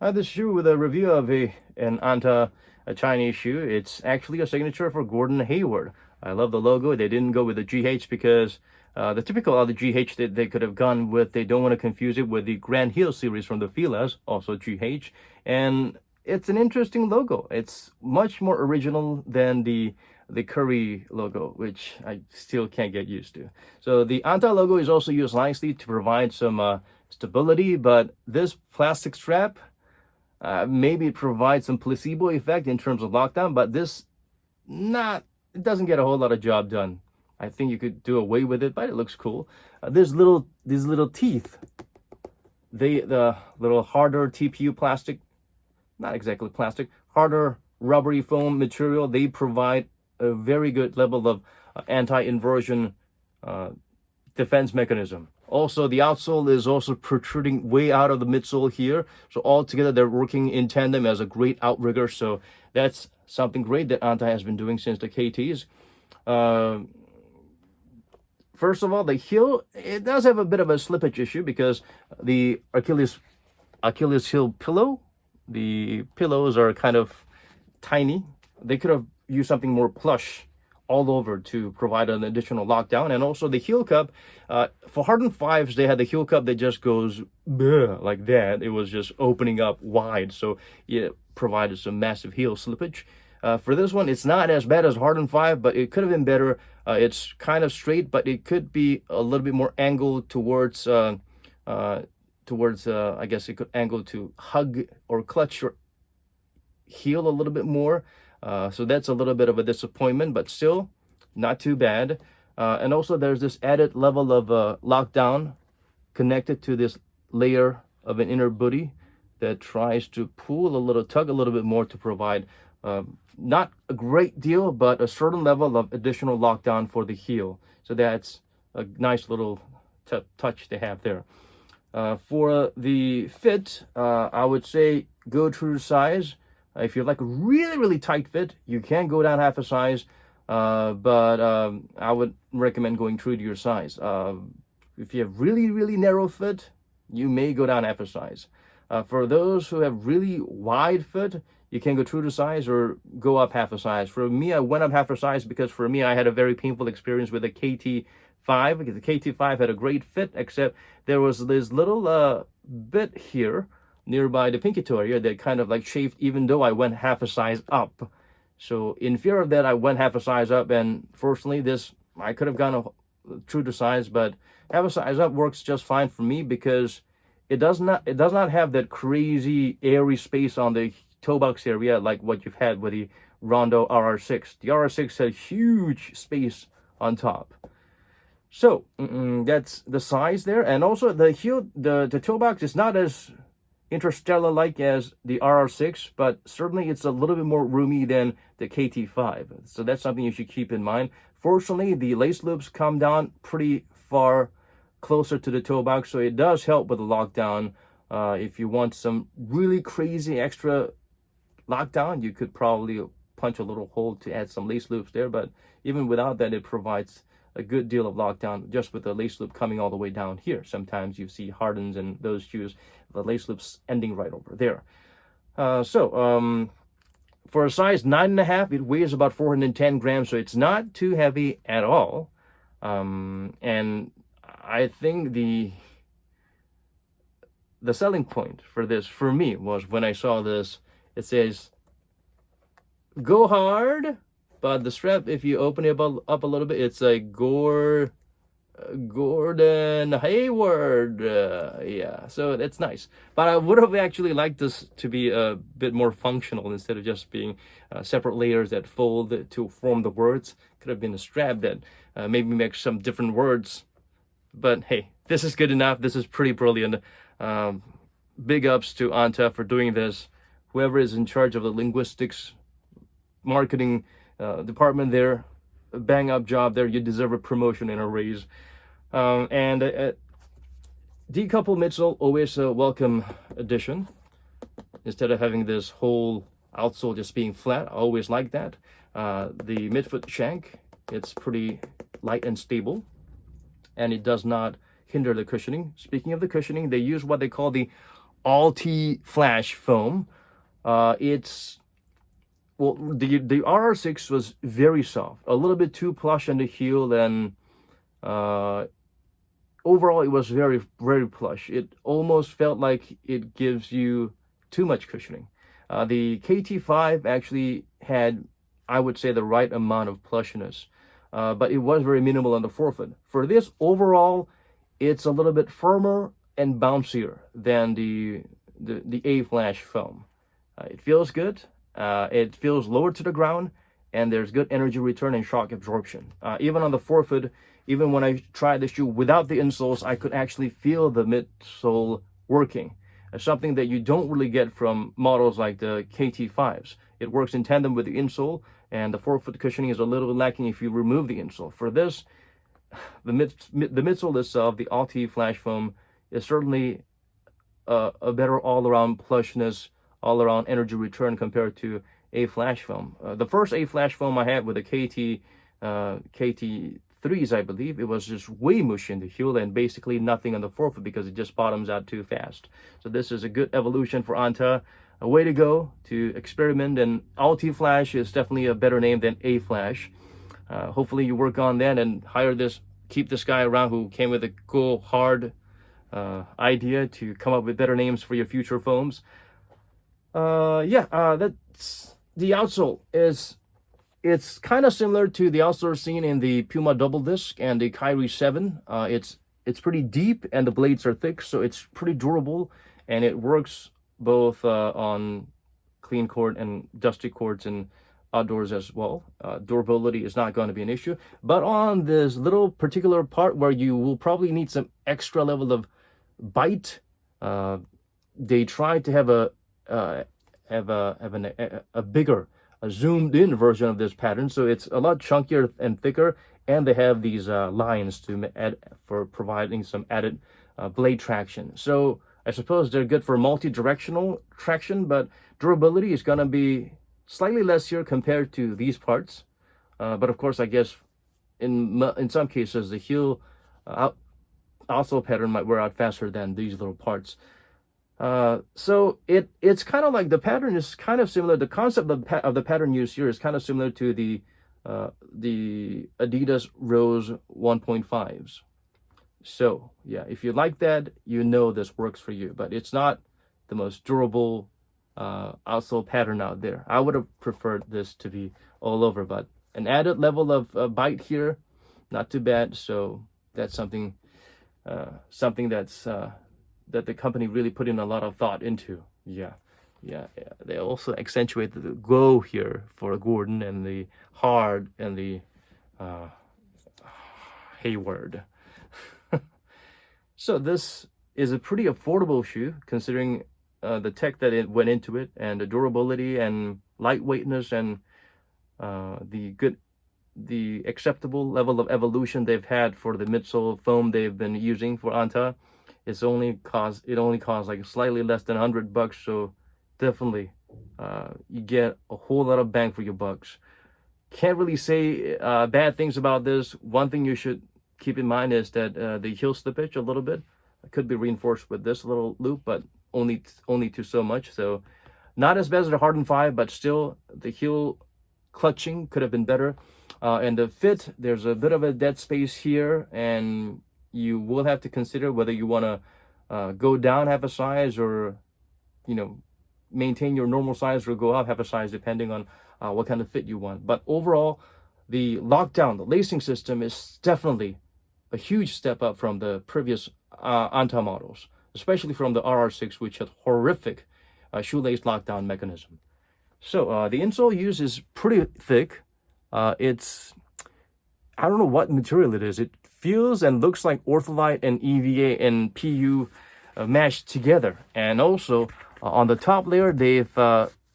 This shoe with a review of an anta, a Chinese shoe. It's actually a signature for Gordon Hayward. I love the logo. They didn't go with the GH because the typical other GH that they could have gone with, they don't want to confuse it with the Grand Heel series from the Filas, also GH. And it's an interesting logo. It's much more original than the Curry logo, which I still can't get used to. So the anta logo is also used nicely to provide some stability, but this plastic strap, maybe it provides some placebo effect in terms of lockdown, but this it doesn't get a whole lot of job done. I think you could do away with it, but it looks cool. These little teeth, the little harder TPU plastic, not exactly plastic, harder rubbery foam material, they provide a very good level of anti-inversion defense mechanism. Also, the outsole is also protruding way out of the midsole here. So altogether, they're working in tandem as a great outrigger. So that's something great that Anta has been doing since the KTs. First of all, the heel, it does have a bit of a slippage issue because the Achilles heel pillow, the pillows are kind of tiny. They could have used something more plush all over to provide an additional lockdown. And also the heel cup, for hardened fives, they had the heel cup that just goes like that. It was just opening up wide, so it provided some massive heel slippage. For this one, it's not as bad as hardened five, but it could have been better. It's kind of straight, but it could be a little bit more angled towards I guess it could angle to hug or clutch your heel a little bit more. So that's a little bit of a disappointment, but still not too bad. And also there's this added level of lockdown connected to this layer of an inner booty that tries to tug a little bit more to provide not a great deal, but a certain level of additional lockdown for the heel. So that's a nice little touch to have there. For the fit, I would say go true size. If you like a really, really tight fit, you can go down half a size, but I would recommend going true to your size. If you have really, really narrow fit, you may go down half a size. For those who have really wide fit, you can go true to size or go up half a size. For me, I went up half a size because for me, I had a very painful experience with the KT5, because the KT5 had a great fit, except there was this little bit here nearby the pinky toe area that kind of like chafed, even though I went half a size up. So in fear of that, I went half a size up, and fortunately this, I could have gone true to size, but half a size up works just fine for me because it does not have that crazy airy space on the toe box area like what you've had with the Rondo RR6. The RR6 had huge space on top. So that's the size there, and also the heel, the toe box is not as interstellar-like as the RR6, but certainly it's a little bit more roomy than the KT5. So that's something you should keep in mind. Fortunately, the lace loops come down pretty far closer to the toe box, so it does help with the lockdown. If you want some really crazy extra lockdown, you could probably punch a little hole to add some lace loops there, but even without that, it provides a good deal of lockdown just with the lace loop coming all the way down here. Sometimes you see Hardens and those shoes, the lace loops ending right over there. For a size 9.5, it weighs about 410 grams, so it's not too heavy at all. And I think the selling point for this, for me, was when I saw this, it says, go hard, but the strap, if you open it up a little bit, it's a Gordon Hayward. Yeah, so that's nice. But I would have actually liked this to be a bit more functional instead of just being separate layers that fold to form the words. Could have been a strap that maybe makes some different words. But hey, this is good enough. This is pretty brilliant. Big ups to Anta for doing this. Whoever is in charge of the linguistics marketing department there, a bang up job there. You deserve a promotion and a raise. And decouple midsole, always a welcome addition. Instead of having this whole outsole just being flat, I always like that. The midfoot shank, it's pretty light and stable, and it does not hinder the cushioning. Speaking of the cushioning, they use what they call the Flash foam. It's well, the RR6 was very soft, a little bit too plush on the heel, and overall it was very, very plush. It almost felt like it gives you too much cushioning. The KT5 actually had, I would say, the right amount of plushiness, but it was very minimal on the forefoot. For this, overall, it's a little bit firmer and bouncier than the A-Flash foam. It feels good. It feels lower to the ground, and there's good energy return and shock absorption. Even on the forefoot, even when I tried the shoe without the insoles, I could actually feel the midsole working. Something that you don't really get from models like the KT5s. It works in tandem with the insole, and the forefoot cushioning is a little bit lacking if you remove the insole. For this, the midsole itself, the Alti Flash foam, is certainly a better all-around plushness, all-around energy return compared to a Flash foam. The first A Flash foam I had with the KT3s, I believe, it was just way mushy in the heel and basically nothing on the forefoot because it just bottoms out too fast. So this is a good evolution for Anta. A way to go to experiment, and Alti Flash is definitely a better name than A Flash. Hopefully you work on that and keep this guy around who came with a cool, hard idea to come up with better names for your future foams. That's the outsole. It's kind of similar to the outsole seen in the Puma Double Disc and the Kyrie 7. It's pretty deep and the blades are thick, so it's pretty durable, and it works both on clean court and dusty courts and outdoors as well. Durability is not going to be an issue, but on this little particular part where you will probably need some extra level of bite, they tried to have a bigger, a zoomed in version of this pattern, so it's a lot chunkier and thicker, and they have these lines to add for providing some added blade traction. So I suppose they're good for multi-directional traction, but durability is going to be slightly less here compared to these parts. But of course, I guess in some cases, the heel outsole pattern might wear out faster than these little parts. So it's kind of like the pattern is kind of similar. The concept of the pattern used here is kind of similar to the Adidas Rose 1.5s. So yeah, if you like that, you know this works for you, but it's not the most durable outsole pattern out there. I would have preferred this to be all over, but an added level of bite here, not too bad. So that's something that's that the company really put in a lot of thought into. Yeah. They also accentuate the glow here for Gordon and the hard and the Hayward. So this is a pretty affordable shoe considering the tech that it went into it, and the durability and lightweightness, and the acceptable level of evolution they've had for the midsole foam they've been using for Anta. It only costs like slightly less than $100, so definitely you get a whole lot of bang for your bucks. Can't really say bad things about this. One thing you should keep in mind is that the heel slippage a little bit could be reinforced with this little loop, but only to so much. So not as bad as the Harden 5, but still the heel clutching could have been better. And the fit, there's a bit of a dead space here, and you will have to consider whether you want to go down half a size, or maintain your normal size, or go up half a size depending on what kind of fit you want. But overall, the lockdown, the lacing system is definitely a huge step up from the previous Anta models, especially from the RR6, which had horrific shoelace lockdown mechanism. So the insole used is pretty thick. I don't know what material it is. It feels and looks like Ortholite and EVA and PU mashed together. And also on the top layer, they've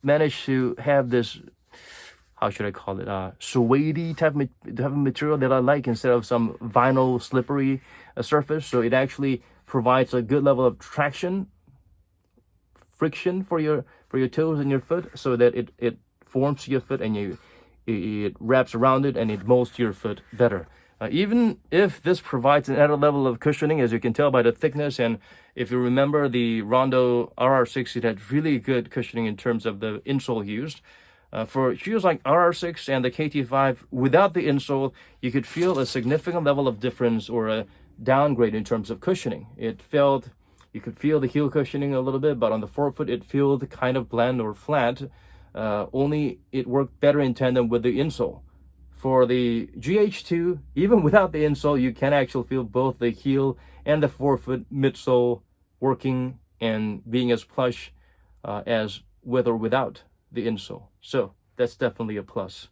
managed to have this, how should I call it, suede type of material that I like, instead of some vinyl slippery surface. So it actually provides a good level of friction for your toes and your foot, so that it forms your foot and it wraps around it and it molds your foot better. Even if this provides an added level of cushioning, as you can tell by the thickness, and if you remember the Rondo RR6, it had really good cushioning in terms of the insole used. For shoes like RR6 and the KT5, without the insole, you could feel a significant level of difference or a downgrade in terms of cushioning. You could feel the heel cushioning a little bit, but on the forefoot, it felt kind of bland or flat. Only it worked better in tandem with the insole. For the gh2, even without the insole, you can actually feel both the heel and the forefoot midsole working and being as plush as with or without the insole. So that's definitely a plus.